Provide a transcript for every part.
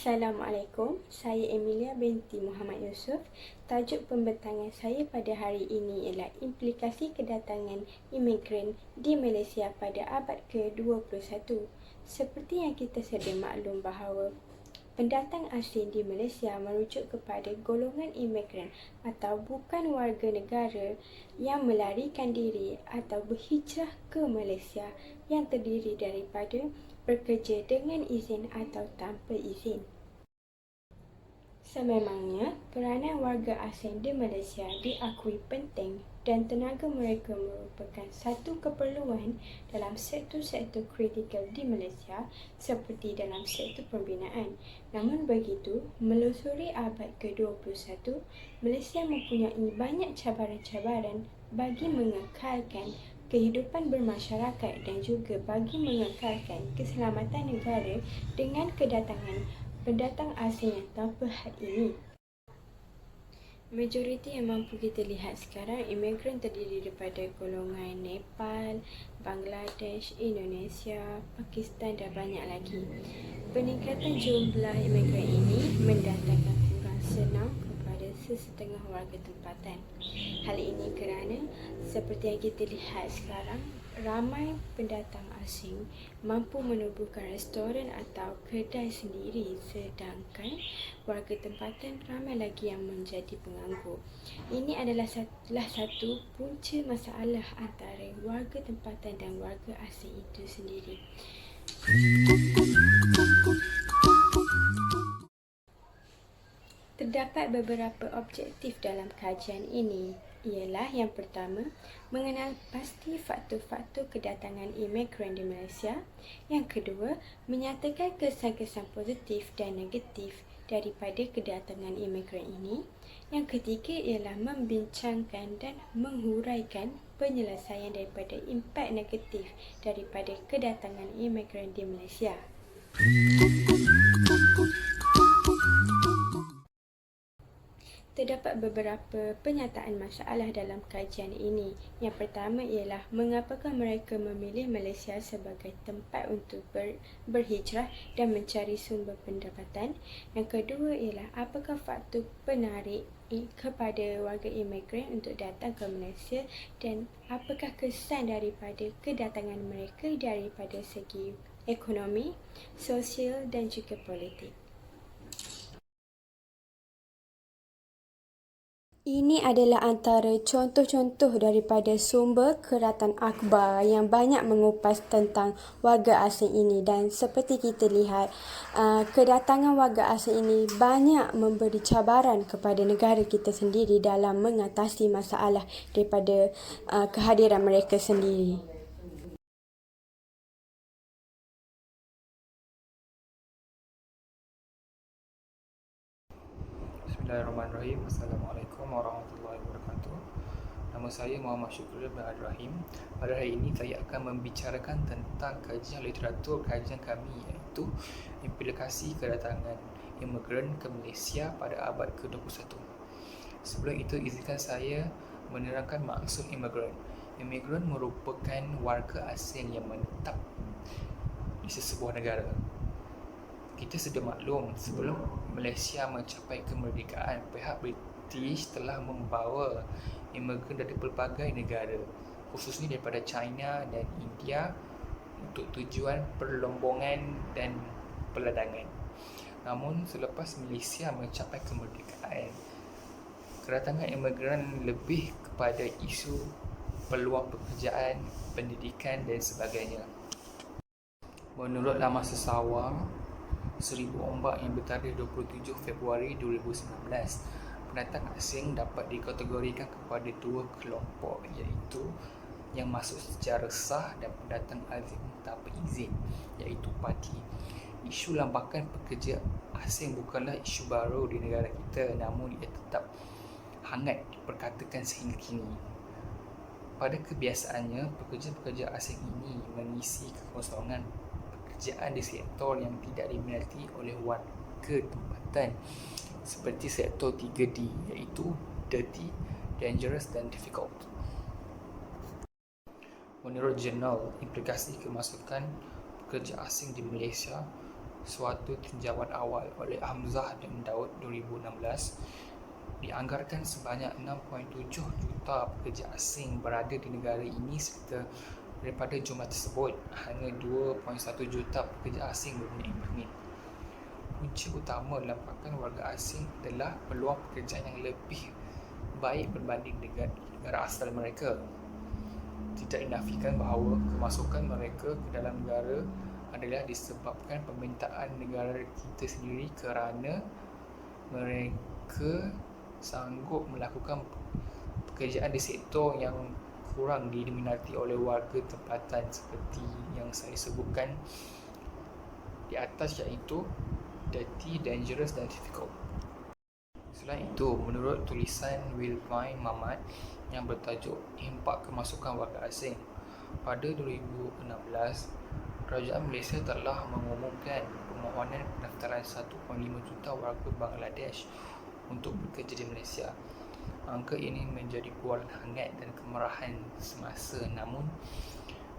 Assalamualaikum, saya Emilia binti Muhammad Yusof. Tajuk pembentangan saya pada hari ini ialah implikasi kedatangan imigran di Malaysia pada abad ke-21. Seperti yang kita sedia maklum bahawa pendatang asing di Malaysia merujuk kepada golongan imigran atau bukan warga negara yang melarikan diri atau berhijrah ke Malaysia yang terdiri daripada bekerja dengan izin atau tanpa izin. Sememangnya, peranan warga asing di Malaysia diakui penting dan tenaga mereka merupakan satu keperluan dalam sektor-sektor kritikal di Malaysia seperti dalam sektor pembinaan. Namun begitu, melusuri abad ke-21, Malaysia mempunyai banyak cabaran-cabaran bagi mengekalkan kehidupan bermasyarakat dan juga bagi mengekalkan keselamatan negara dengan kedatangan pendatang asing yang tanpa had ini. Majoriti yang mampu kita lihat sekarang, imigran terdiri daripada golongan Nepal, Bangladesh, Indonesia, Pakistan dan banyak lagi. Peningkatan jumlah imigran ini mendatangkan kurang senang kepada sesetengah warga tempatan. Hal ini kerana seperti yang kita lihat sekarang, ramai pendatang asing mampu menubuhkan restoran atau kedai sendiri, sedangkan warga tempatan ramai lagi yang menjadi penganggur. Ini adalah salah satu punca masalah antara warga tempatan dan warga asing itu sendiri. Terdapat beberapa objektif dalam kajian ini, ialah yang pertama, mengenal pasti faktor-faktor kedatangan imigran di Malaysia. Yang kedua, menyatakan kesan-kesan positif dan negatif daripada kedatangan imigran ini. Yang ketiga ialah membincangkan dan menghuraikan penyelesaian daripada impak negatif daripada kedatangan imigran di Malaysia. Terdapat beberapa penyataan masalah dalam kajian ini. Yang pertama ialah mengapakah mereka memilih Malaysia sebagai tempat untuk berhijrah dan mencari sumber pendapatan. Yang kedua ialah apakah faktor penarik kepada warga imigran untuk datang ke Malaysia dan apakah kesan daripada kedatangan mereka daripada segi ekonomi, sosial dan juga politik. Ini adalah antara contoh-contoh daripada sumber Keratan Akhbar yang banyak mengupas tentang warga asing ini, dan seperti kita lihat, kedatangan warga asing ini banyak memberi cabaran kepada negara kita sendiri dalam mengatasi masalah daripada kehadiran mereka sendiri. Bismillahirrahmanirrahim. Assalamualaikum warahmatullahi wabarakatuh. Nama saya Muhammad Syukrul bin Abdul Rahim. Pada hari ini saya akan membicarakan tentang kajian literatur kajian kami, iaitu implikasi kedatangan imigran ke Malaysia pada abad ke-21. Sebelum itu, izinkan saya menerangkan maksud imigran. Imigran merupakan warga asing yang menetap di sesebuah negara. Kita sudah maklum, sebelum Malaysia mencapai kemerdekaan, pihak British telah membawa imigran dari pelbagai negara, khususnya daripada China dan India, untuk tujuan perlombongan dan peladangan. Namun selepas Malaysia mencapai kemerdekaan, kedatangan imigran lebih kepada isu peluang pekerjaan, pendidikan dan sebagainya. Menurut Laman Sesawang, 1000 Ombak yang bertarikh 27 Februari 2019, pendatang asing dapat dikategorikan kepada dua kelompok, iaitu yang masuk secara sah dan pendatang asing tanpa izin, iaitu parti. Isu lambakan pekerja asing bukanlah isu baru di negara kita, namun ia tetap hangat diperkatakan sehingga kini. Pada kebiasaannya, pekerja-pekerja asing ini mengisi kekosongan pekerjaan di sektor yang tidak diminati oleh warga tempatan, seperti sektor 3D, iaitu dirty, dangerous dan difficult. Menurut jurnal Implikasi Kemasukan Pekerja Asing di Malaysia suatu tinjauan awal oleh Hamzah dan Daud 2016, dianggarkan sebanyak 6.7 juta pekerja asing berada di negara ini serta daripada jumlah tersebut, hanya 2.1 juta pekerja asing mempunyai permit. Kunci utama dalam pakangan warga asing adalah peluang pekerjaan yang lebih baik berbanding dengan negara asal mereka. Tidak dinafikan bahawa kemasukan mereka ke dalam negara adalah disebabkan permintaan negara kita sendiri kerana mereka sanggup melakukan pekerjaan di sektor yang kurang diminati oleh warga tempatan seperti yang saya sebutkan di atas, iaitu dirty, dangerous dan difficult. Selain itu, menurut tulisan Wilvine Mamat yang bertajuk Impak Kemasukan Warga Asing, pada 2016, Kerajaan Malaysia telah mengumumkan permohonan pendaftaran 1.5 juta warga Bangladesh untuk bekerja di Malaysia. Angka ini menjadi bualan hangat dan kemarahan semasa, namun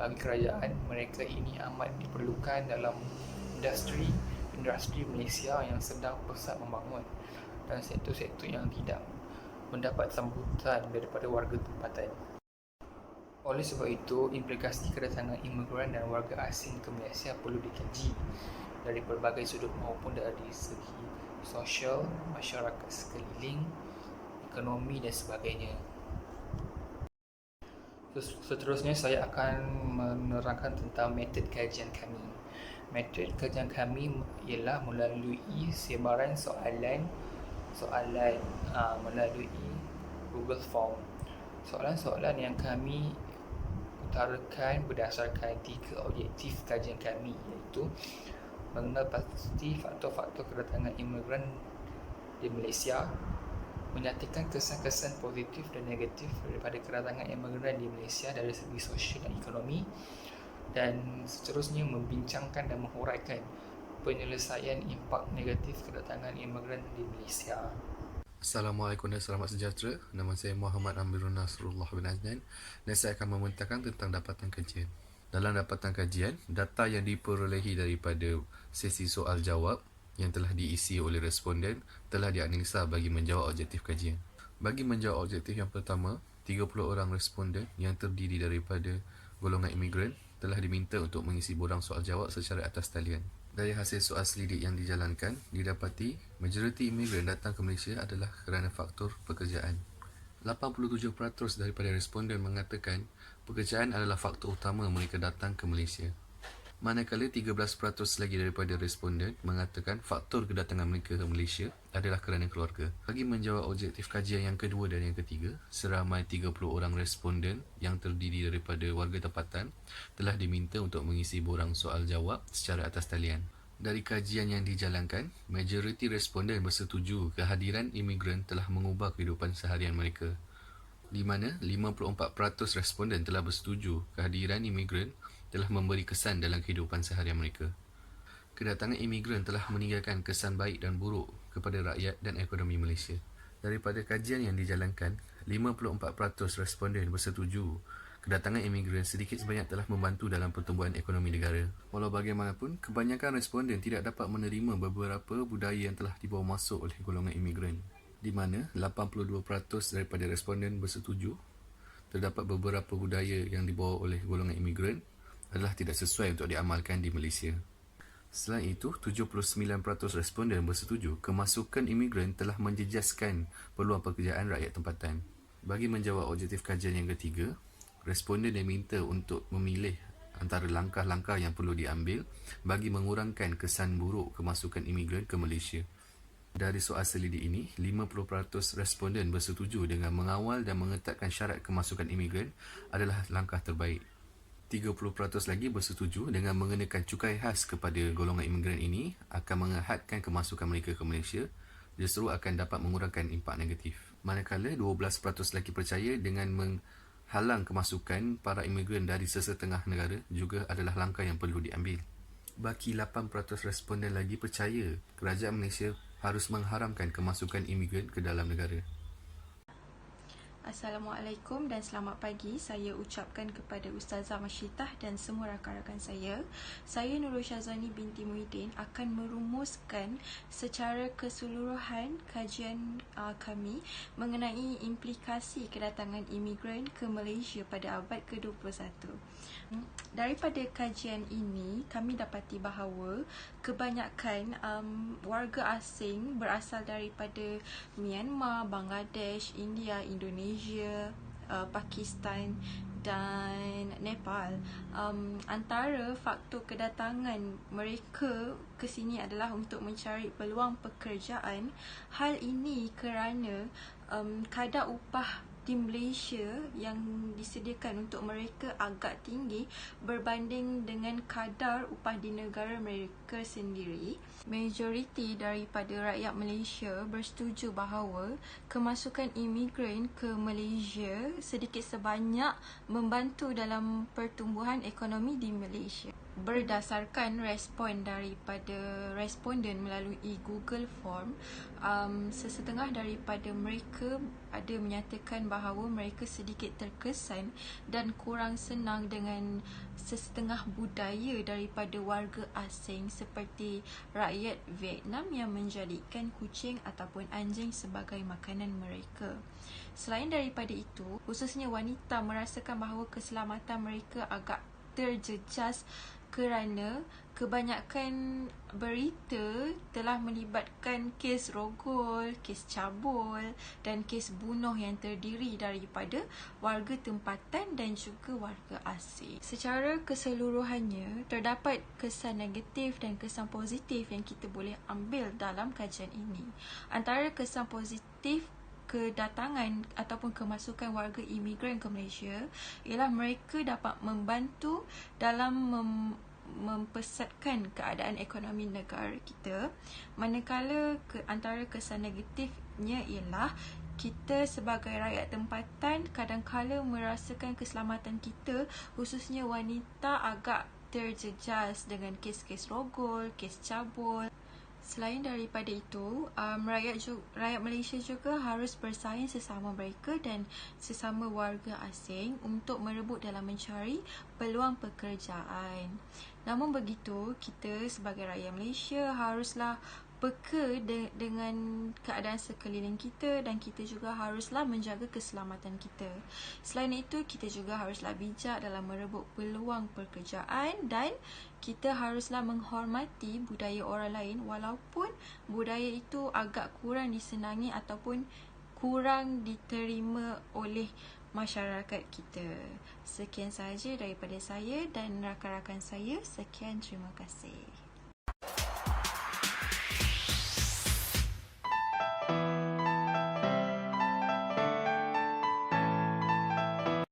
bagi kerajaan, mereka ini amat diperlukan dalam industri Malaysia yang sedang pesat membangun dan sektor-sektor yang tidak mendapat sambutan daripada warga tempatan. Oleh sebab itu, implikasi kedatangan imigran dan warga asing ke Malaysia perlu dikaji dari pelbagai sudut maupun dari segi sosial, masyarakat sekeliling, ekonomi dan sebagainya. Seterusnya saya akan menerangkan tentang metod kajian kami. Metod kajian kami ialah melalui sebaran soalan melalui Google Form. Soalan-soalan yang kami utarakan berdasarkan 3 objektif kajian kami, iaitu mengenal pasti faktor-faktor kedatangan imigran di Malaysia, menyatakan kesan-kesan positif dan negatif daripada kedatangan imigran di Malaysia dari segi sosial dan ekonomi, dan seterusnya membincangkan dan menghuraikan penyelesaian impak negatif kedatangan imigran di Malaysia. Assalamualaikum dan selamat sejahtera. Nama saya Muhammad Amirul Nasrullah bin Aznan dan saya akan membentangkan tentang dapatan kajian. Dalam dapatan kajian, data yang diperolehi daripada sesi soal jawab yang telah diisi oleh responden telah dianalisa bagi menjawab objektif kajian. Bagi menjawab objektif yang pertama, 30 orang responden yang terdiri daripada golongan imigran telah diminta untuk mengisi borang soal jawab secara atas talian. Dari hasil soal selidik yang dijalankan, didapati majoriti imigran datang ke Malaysia adalah kerana faktor pekerjaan. 87% daripada responden mengatakan pekerjaan adalah faktor utama mereka datang ke Malaysia. Manakala 13% lagi daripada responden mengatakan faktor kedatangan mereka ke Malaysia adalah kerana keluarga. Bagi menjawab objektif kajian yang kedua dan yang ketiga, seramai 30 orang responden yang terdiri daripada warga tempatan telah diminta untuk mengisi borang soal jawab secara atas talian. Dari kajian yang dijalankan, majoriti responden bersetuju kehadiran imigran telah mengubah kehidupan seharian mereka, di mana 54% responden telah bersetuju kehadiran imigran telah memberi kesan dalam kehidupan seharian mereka. Kedatangan imigran telah meninggalkan kesan baik dan buruk kepada rakyat dan ekonomi Malaysia. Daripada kajian yang dijalankan, 54% responden bersetuju kedatangan imigran sedikit sebanyak telah membantu dalam pertumbuhan ekonomi negara. Walau bagaimanapun, kebanyakan responden tidak dapat menerima beberapa budaya yang telah dibawa masuk oleh golongan imigran, di mana 82% daripada responden bersetuju terdapat beberapa budaya yang dibawa oleh golongan imigran adalah tidak sesuai untuk diamalkan di Malaysia. Selain itu, 79% responden bersetuju kemasukan imigran telah menjejaskan peluang pekerjaan rakyat tempatan. Bagi menjawab objektif kajian yang ketiga, responden diminta untuk memilih antara langkah-langkah yang perlu diambil bagi mengurangkan kesan buruk kemasukan imigran ke Malaysia. Dari soal selidik ini, 50% responden bersetuju dengan mengawal dan mengetatkan syarat kemasukan imigran adalah langkah terbaik. 30% lagi bersetuju dengan mengenakan cukai khas kepada golongan imigran ini akan menghadkan kemasukan mereka ke Malaysia, justru akan dapat mengurangkan impak negatif. Manakala 12% lagi percaya dengan menghalang kemasukan para imigran dari sesetengah negara juga adalah langkah yang perlu diambil. Baki 8% responden lagi percaya kerajaan Malaysia harus mengharamkan kemasukan imigran ke dalam negara. Assalamualaikum dan selamat pagi. Saya ucapkan kepada Ustazah Masyitah dan semua rakan-rakan saya. Saya Nurul Syazwani binti Muhyiddin akan merumuskan secara keseluruhan kajian kami mengenai implikasi kedatangan imigran ke Malaysia pada abad ke-21. Daripada kajian ini, kami dapati bahawa kebanyakan warga asing berasal daripada Myanmar, Bangladesh, India, Indonesia, Pakistan dan Nepal. Antara faktor kedatangan mereka ke sini adalah untuk mencari peluang pekerjaan. Hal ini kerana kadar upah di Malaysia yang disediakan untuk mereka agak tinggi berbanding dengan kadar upah di negara mereka sendiri. Majoriti daripada rakyat Malaysia bersetuju bahawa kemasukan imigran ke Malaysia sedikit sebanyak membantu dalam pertumbuhan ekonomi di Malaysia. Berdasarkan respon daripada responden melalui Google Form, sesetengah daripada mereka ada menyatakan bahawa mereka sedikit terkesan dan kurang senang dengan sesetengah budaya daripada warga asing seperti rakyat Vietnam yang menjadikan kucing ataupun anjing sebagai makanan mereka. Selain daripada itu, khususnya wanita merasakan bahawa keselamatan mereka agak terjejas kerana kebanyakan berita telah melibatkan kes rogol, kes cabul dan kes bunuh yang terdiri daripada warga tempatan dan juga warga asing. Secara keseluruhannya, terdapat kesan negatif dan kesan positif yang kita boleh ambil dalam kajian ini. Antara kesan positif kedatangan ataupun kemasukan warga imigran ke Malaysia ialah mereka dapat membantu dalam mempesatkan keadaan ekonomi negara kita, manakala antara kesan negatifnya ialah kita sebagai rakyat tempatan kadang-kala merasakan keselamatan kita, khususnya wanita, agak terjejas dengan kes-kes rogol, kes cabul. Selain daripada itu, rakyat Malaysia juga harus bersaing sesama mereka dan sesama warga asing untuk merebut dalam mencari peluang pekerjaan. Namun begitu, kita sebagai rakyat Malaysia haruslah peka dengan keadaan sekeliling kita dan kita juga haruslah menjaga keselamatan kita. Selain itu, kita juga haruslah bijak dalam merebut peluang pekerjaan dan kita haruslah menghormati budaya orang lain walaupun budaya itu agak kurang disenangi ataupun kurang diterima oleh masyarakat kita. Sekian sahaja daripada saya dan rakan-rakan saya. Sekian, terima kasih.